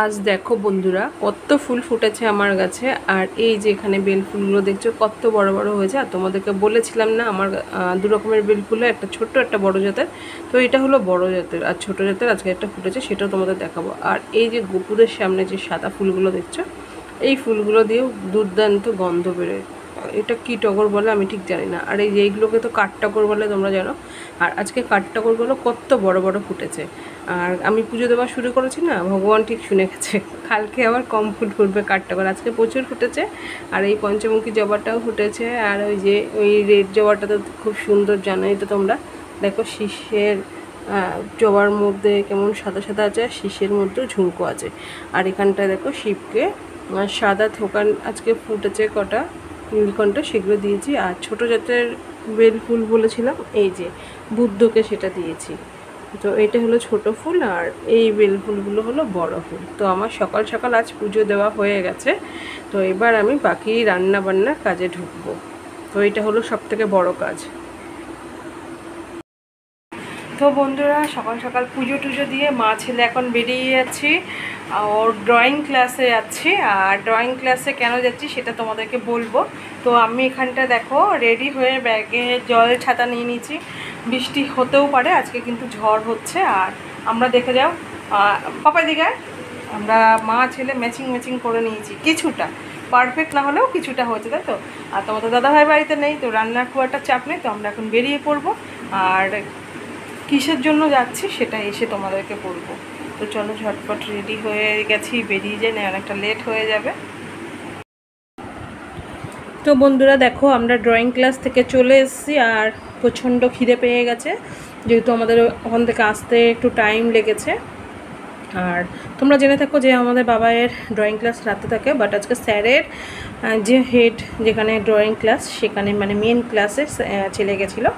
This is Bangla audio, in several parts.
আজ দেখো বন্ধুরা কত ফুল ফুটেছে আমার গাছে। আর এই যে এখানে বেল ফুলগুলো দেখছো কত বড় বড় হয়েছে। আর তোমাদেরকে বলেছিলাম না আমার দু রকমের বেল ফুল, একটা ছোট্ট একটা বড় জাতের। তো এটা হলো বড় জাতের, আর ছোট জাতের আজকে একটা ফুটেছে, সেটাও তোমাদের দেখাবো। আর এই যে গোপুরের সামনে যে সাদা ফুলগুলো দেখছো, এই ফুলগুলো দিয়েও দুর্দান্ত গন্ধ বেরোয়। এটা কি টগর বলে আমি ঠিক জানি না। আর এই যে এইগুলোকে তো কাঠটগর বলে তোমরা জানো। আর আজকে কাঠটগরগুলো কত বড় বড় ফুটেছে। আর আমি পুজো দেওয়া শুরু করেছি না, ভগবান ঠিক শুনে গেছে। কালকে আবার কম ফুল ফুটবে কাঠটগর, আজকে প্রচুর ফুটেছে। আর এই পঞ্চমুখী জবাটাও ফুটেছে। আর ওই যে ওই রেড জবাটা তো খুব সুন্দর, জানোই তো তোমরা। দেখো শীষের জবার মধ্যে কেমন সাদা সাদা আছে, আর শীষের মধ্যেও ঝুমকো আছে। আর এখানটায় দেখো শিবকে সাদা থোকান আজকে ফুটেছে কটা নীলকণ্ঠ, সেগুলো দিয়েছি। আর ছোটো জাতের বেল ফুল বলেছিলাম, এই যে বুদ্ধকে সেটা দিয়েছি। তো এটা হলো ছোট ফুল, আর এই বেল ফুলগুলো হলো বড় ফুল। তো আমার সকাল সকাল আজ পুজো দেওয়া হয়ে গেছে। তো এবার আমি বাকি রান্না বান্নার কাজে ঢুকবো। তো এটা হলো সবথেকে বড় কাজ। তো বন্ধুরা, সকাল সকাল পুজো টুজো দিয়ে মা ছেলে এখন বেরিয়ে যাচ্ছি। ওর ড্রয়িং ক্লাসে যাচ্ছি। আর ড্রয়িং ক্লাসে কেন যাচ্ছি সেটা তোমাদেরকে বলবো। তো আমি এখানটা দেখো রেডি হয়ে ব্যাগে জল ছাতা নিয়ে নিয়েছি। বৃষ্টি হতেও পারে, আজকে কিন্তু ঝড় হচ্ছে। আর আমরা দেখে যাও পাপাই দিকে, আমরা মা ছেলে ম্যাচিং ম্যাচিং করে নিয়েছি, কিছুটা পারফেক্ট না হলেও কিছুটা হয়েছে, তাই তো। আর তোমাদের দাদাভাই বাড়িতে নেই, তো রান্নার খুব একটা চাপ নেই। তো আমরা এখন বেরিয়ে পড়বো। আর কিসের জন্য যাচ্ছি সেটা এসে তোমাদেরকে বলবো। তো চলো ঝটপট রেডি হয়ে গেছি, বেরিয়ে যাই, না অনেকটা লেট হয়ে যাবে। তো বন্ধুরা দেখো, আমরা ড্রয়িং ক্লাস থেকে চলে এসেছি। আর প্রচণ্ড খিদে পেয়ে গেছে, যেহেতু আমাদের ওখান থেকে আসতে একটু টাইম লেগেছে। আর তোমরা জেনে থাকো যে আমাদের বাবাইয়ের ড্রয়িং ক্লাস রাতে থাকে, বাট আজকে স্যারের যে হেড যেখানে ড্রয়িং ক্লাস, সেখানে মানে মেন ক্লাসে চলে গেছিলো।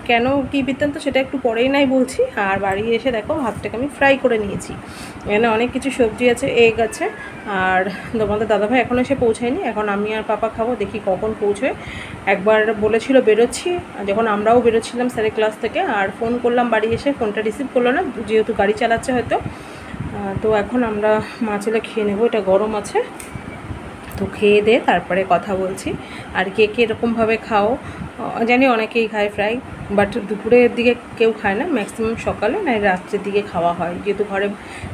কেন কী বৃত্তান্ত সেটা একটু পরেই নাই বলছি। আর বাড়ি এসে দেখো ভাতটাকে আমি ফ্রাই করে নিয়েছি। এখানে অনেক কিছু সবজি আছে, এগ আছে। আর তোমাদের দাদাভাই এখনও এসে পৌঁছায়নি, এখন আমি আর পাপা খাবো, দেখি কখন পৌঁছয়। একবার বলেছিল বেরোচ্ছি, যখন আমরাও বেরোচ্ছিলাম স্যারের ক্লাস থেকে। আর ফোন করলাম বাড়ি এসে, ফোনটা রিসিভ করলো না, যেহেতু গাড়ি চালাচ্ছে হয়তো। তো এখন আমরা মা ছেলে খেয়ে নেবো, এটা গরম আছে। তো খেয়ে দিয়ে তারপরে কথা বলছি। আর কে কে এরকমভাবে খাও, জানি অনেকেই খায় ফ্রাই, বাট দুপুরের দিকে কেউ খায় না, ম্যাক্সিমাম সকালে না রাত্রের দিকে খাওয়া হয়, যেহেতু ঘরে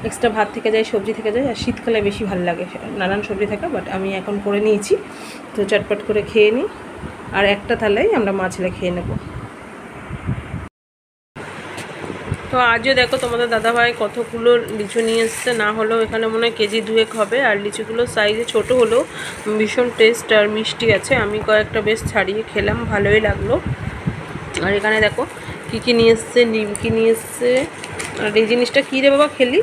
এক্সট্রা ভাত থেকে যায়, সবজি থেকে যায়। আর শীতকালে বেশি ভালো লাগে, নানান সবজি থাকে। বাট আমি এখন করে নিয়েছি, তো চটপট করে খেয়ে নিই। আর একটা থালায় আমরা মা ছেলে খেয়ে নেবো। তো আজও দেখো তোমাদের দাদাভাই কতগুলো লিচু নিয়ে এসছে, না হলেও এখানে মনে হয় কেজি 2 হবে। আর লিচুগুলো সাইজে ছোট হলেও ভীষণ টেস্ট আর মিষ্টি আছে। আমি কয়েকটা বেশ ছাড়িয়ে খেলাম, ভালোই লাগলো। আর এখানে দেখো কী কী নিয়ে এসছে, নিমকি নিয়ে এসছে। আর এই জিনিসটা কী রে বাবা খেলি,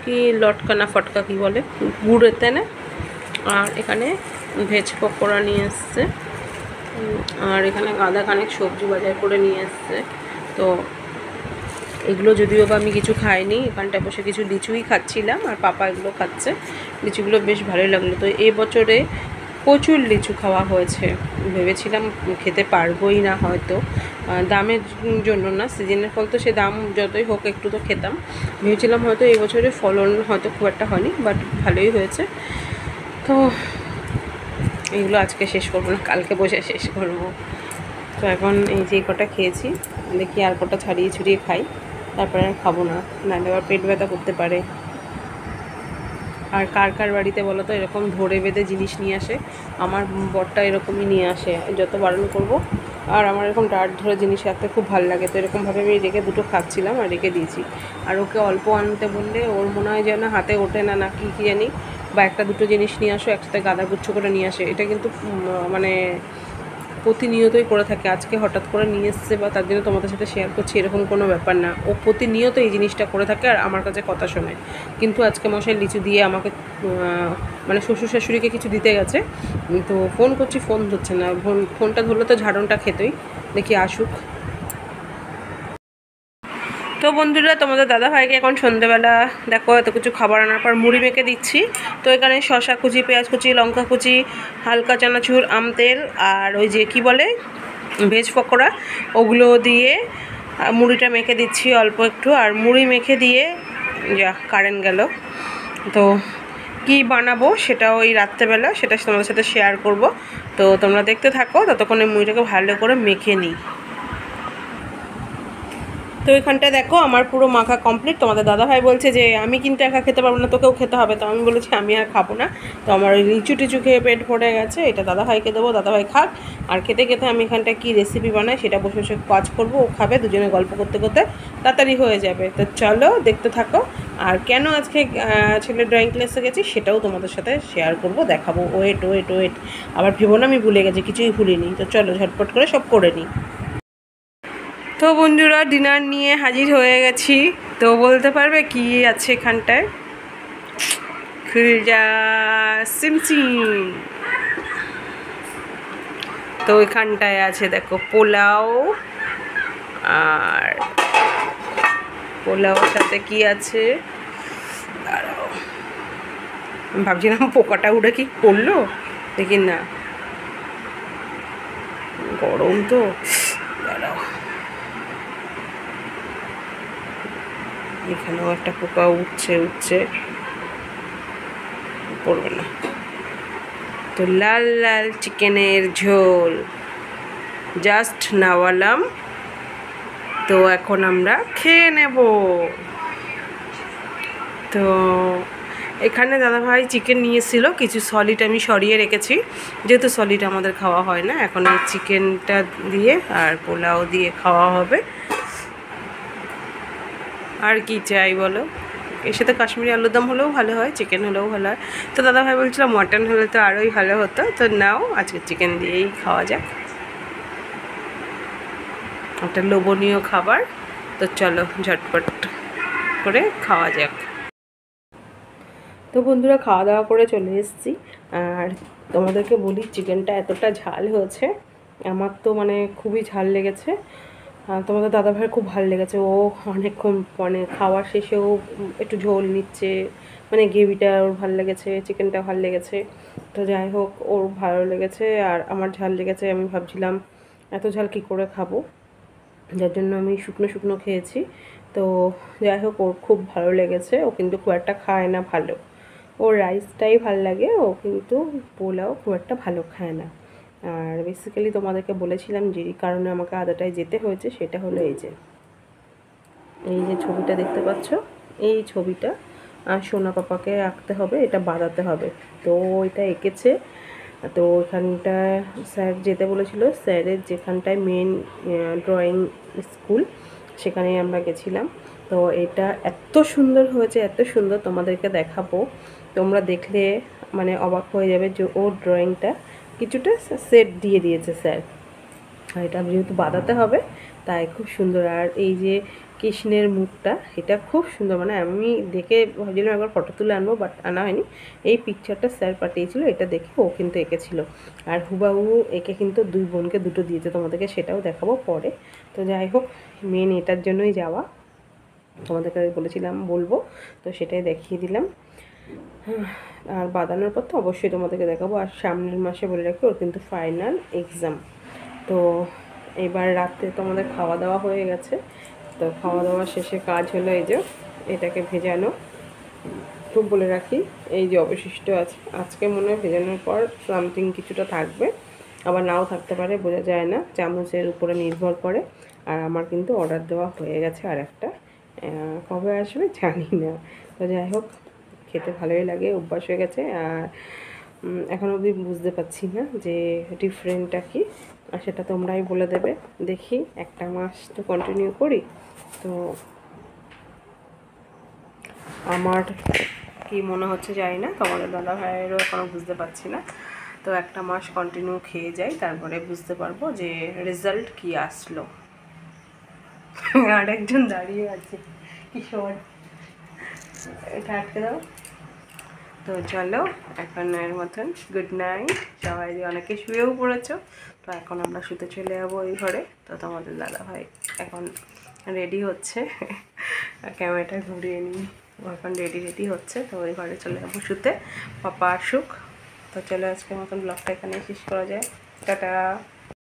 কি লটকা না ফটকা কী বলে, গুড়েতে না। আর এখানে ভেজ পকোড়া নিয়ে এসছে। আর এখানে গাদা খানেক সবজি বাজার করে নিয়ে এসছে। তো এগুলো যদিও বা আমি কিছু খাইনি, এখানটায় বসে কিছু লিচুই খাচ্ছিলাম, আর পাপা এগুলো খাচ্ছে। লিচুগুলো বেশ ভালোই লাগলো। তো এই বছরে প্রচুর লিচু খাওয়া হয়েছে। ভেবেছিলাম খেতে পারবোই না হয়তো, দামের জন্য না, সিজনের ফল তো সে দাম যতই হোক একটু তো খেতাম। ভেবেছিলাম হয়তো এই বছরে ফলন হয়তো খুব একটা হয়নি, বাট ভালোই হয়েছে। তো এগুলো আজকে শেষ করবো না, কালকে বসে শেষ করবো। তো এখন এই যে কটা খেয়েছি, দেখি আর কটা ছাড়িয়ে ছড়িয়ে খাই, তারপরে আর খাবো না, নাহলে আবার পেট ব্যথা করতে পারে। আর কার কার বাড়িতে বলো তো এরকম ধরে বেঁধে জিনিস নিয়ে আসে? আমার বরটা এরকমই নিয়ে আসে, যত বারণ করবো। আর আমার এরকম ডাট ধরে জিনিস রাখতে খুব ভালো লাগে। তো এরকমভাবে আমি রেখে দুটো খাচ্ছিলাম আর রেখে দিয়েছি। আর ওকে অল্প আনতে বললে ওর মনে হয় যেন হাতে ওঠে না, না কি কী জানি। বা একটা দুটো জিনিস নিয়ে আসো, একসাথে গাদাগুচ্ছ করে নিয়ে আসে। এটা কিন্তু মানে প্রতিনিয়তই করে থাকে। আজকে হঠাৎ করে নিয়ে এসছে বা তার জন্য তোমাদের সাথে শেয়ার করছি এরকম কোনো ব্যাপার না। ও প্রতিনিয়ত এই জিনিসটা করে থাকে আর আমার কাছে কথা শোনে। কিন্তু আজকে মশাই লিচু দিয়ে আমাকে মানে শ্বশুর শাশুড়িকে কিছু দিতে গেছে। তো ফোন করছি, ফোন ধরছে না। ফোনটা ধরলে তো ঝাড়নটা খেতই, দেখি আসুক। তো বন্ধুরা, তোমাদের দাদাভাইকে এখন সন্ধ্যেবেলা দেখো এত কিছু খাবার আনার পর মুড়ি মেখে দিচ্ছি। তো এখানে শসা কুচি, পেঁয়াজ কুচি, লঙ্কা কুচি, হালকা চানাচুর, আম তেল, আর ওই যে কি বলে ভেজ পকোড়া, ওগুলো দিয়ে মুড়িটা মেখে দিচ্ছি অল্প একটু। আর মুড়ি মেখে দিয়ে যা কারেন্ট গেল। তো কি বানাবো সেটা ওই রাত্রেবেলা সেটা তোমাদের সাথে শেয়ার করব। তো তোমরা দেখতে থাকো, ততক্ষণে মুড়িটাকে ভালো করে মেখে নিই। তো এখানটায় দেখো আমার পুরো মাখা কমপ্লিট। তোমাদের দাদাভাই বলছে যে আমি কিন্তু একা খেতে পারবো না, তোকেও খেতে হবে। তো আমি বলেছি আমি আর খাবো না। তো আমার ওই লিচু টিচু খেয়ে পেট ভরে গেছে, এটা দাদাভাইকে দেবো, দাদাভাই খাক। আর খেতে খেতে আমি এখানটায় কী রেসিপি বানাই সেটা বসে বসে কাজ করবো, ও খাবে, দুজনে গল্প করতে করতে তাড়াতাড়ি হয়ে যাবে। তো চলো দেখতে থাকো। আর কেন আজকে ছেলে ড্রয়িং ক্লাসে গেছি সেটাও তোমাদের সাথে শেয়ার করব, দেখাবো। ওয়েট ওয়েট ওয়েট, আবার ভেবো না আমি ভুলে গেছি, কিছুই ভুলিনি। তো চলো ঝটপট করে সব করে নিই। তো বন্ধুরা ডিনার নিয়ে হাজির হয়ে গেছি। তো বলতে পারবে কি আছে এখানটায়? খুলজা সিমসিম। তো এখানটায় আছে দেখো পোলাও, আর পোলাওর সাথে কি আছে দাঁড়াও, ভাবছিলাম পোকাটা উড়ে কি করলো, দেখি না, গরম তো, দাঁড়াও, এখানেও একটা পোকা উঠছে পড়বে না। তো লাল লাল চিকেনের ঝোল জাস্ট নাওয়ালাম। তো এখন আমরা খেয়ে নেব। তো এখানে দাদাভাই চিকেন নিয়েছিল, কিছু সলিড আমি সরিয়ে রেখেছি, যেহেতু সলিড আমাদের খাওয়া হয় না। এখন এই চিকেনটা দিয়ে আর পোলাও দিয়ে খাওয়া হবে। আর কি চাই বলো? এর সাথে কাশ্মীরি আলুর দম হলেও ভালো হয়, চিকেন হলেও ভালো হয়। তো দাদাভাই বলছিল মটন হলে তো আরোই ভালো হতো। তো নাও আজকে চিকেন দিয়েই খাওয়া যাক, একটা লোভনীয় খাবার। তো চলো ঝটপট করে খাওয়া যাক। তো বন্ধুরা খাওয়া দাওয়া করে চলে এসেছি। আর তোমাদেরকে বলি চিকেনটা এতটা ঝাল হয়েছে, আমার তো মানে খুবই ঝাল লেগেছে। তোমাদের দাদাভাইয়ের খুব ভালো লেগেছে, ও অনেকক্ষণ মানে খাওয়া শেষেও একটু ঝোল নিচ্ছে, মানে গ্রেভিটা ওর ভালো লেগেছে, চিকেনটা ভালো লেগেছে। তো যাই হোক ওর ভালো লেগেছে আর আমার ঝাল লেগেছে। আমি ভাবছিলাম এত ঝাল কী করে খাবো, যার জন্য আমি শুকনো শুকনো খেয়েছি। তো যাই হোক ওর খুব ভালো লেগেছে। ও কিন্তু খুব একটা খায় না ভালো, ওর রাইসটাই ভালো লাগে, ও কিন্তু পোলাও খুব একটা ভালো খায় না। আর বেসিক্যালি তোমাদেরকে বলেছিলাম যে কারণে আমাকে আদাটায় যেতে হয়েছে সেটা হলো এই যে ছবিটা দেখতে পাচ্ছ, এই ছবিটা সোনা পাপাকে আঁকতে হবে, এটা বাঁধাতে হবে। তো এটা এঁকেছে। তো ওখানটা স্যার যেতে বলেছিল, স্যারের যেখানটায় মেন ড্রয়িং স্কুল সেখানেই আমরা গেছিলাম। তো এটা এত সুন্দর হয়েছে, এত সুন্দর, তোমাদেরকে দেখাবো। তোমরা দেখলে মানে অবাক হয়ে যাবে যে ওর ড্রয়িংটা কিছুটা সেট দিয়ে দিয়েছে স্যার। আর এটা যেহেতু বাঁধাতে হবে তাই খুব সুন্দর। আর এই যে কৃষ্ণের মুখটা, এটা খুব সুন্দর, মানে আমি দেখে ভাবছিলাম একবার ফটো তুলে আনবো, বাট আনা হয়নি। এই পিকচারটা স্যার পাঠিয়েছিল, এটা দেখে ও কিন্তু এঁকেছিল। আর হুবাহু একে কিন্তু দুই বোনকে দুটো দিয়েছে, তোমাদেরকে সেটাও দেখাবো পরে। তো যাই হোক মেন এটার জন্যই যাওয়া, তোমাদেরকে বলেছিলাম বলবো, তো সেটাই দেখিয়ে দিলাম। আর বাঁধানোর পর তো অবশ্যই তোমাদেরকে দেখাবো। আর সামনের মাসে বলে রাখি ওর কিন্তু ফাইনাল এক্সাম। তো এবার রাত্রে তোমাদের খাওয়া দাওয়া হয়ে গেছে। তো খাওয়া দাওয়া শেষে কাজ হলো এই যে এটাকে ভেজানো। তো বলে রাখি এই যে অবশিষ্ট আছে, আজকে মনে হয় ভেজানোর পর সামথিং কিছুটা থাকবে, আবার নাও থাকতে পারে, বোঝা যায় না, চামচের উপরে নির্ভর করে। আর আমার কিন্তু অর্ডার দেওয়া হয়ে গেছে আর একটা, কবে আসবে জানি না। তো যাই হোক খেতে ভালোই লাগে, অভ্যাস হয়ে গেছে। আর এখন অবধি বুঝতে পারছি না যে ডিফারেন্টটা কী, আর সেটা তোমরাই বলে দেবে। দেখি একটা মাস তো কন্টিনিউ করি, তো আমার কি মনে হচ্ছে জানি না, তোমাদের দাদা ভাইয়েরও এখনও বুঝতে পারছি না। তো একটা মাস কন্টিনিউ খেয়ে যাই, তারপরে বুঝতে পারবো যে রেজাল্ট কি আসলো। আর একজন দাঁড়িয়ে আছে কিশোর, এটা আটকে দাও। তো চলো এখন এর মতন গুড নাইট, সবাই অনেকে শুয়েও পড়েছো। তো এখন আমরা শুতে চলে যাবো ওই ঘরে। তো তোমাদের দাদা ভাই এখন রেডি হচ্ছে, ক্যামেরাটা ঘুরিয়ে নিই, এখন রেডি হচ্ছে। তো ওই ঘরে চলে যাবো শুতে, পাপা আসুক। তো চলো আজকের মতন ব্লগটা এখানে শেষ করা যায়, টাটা।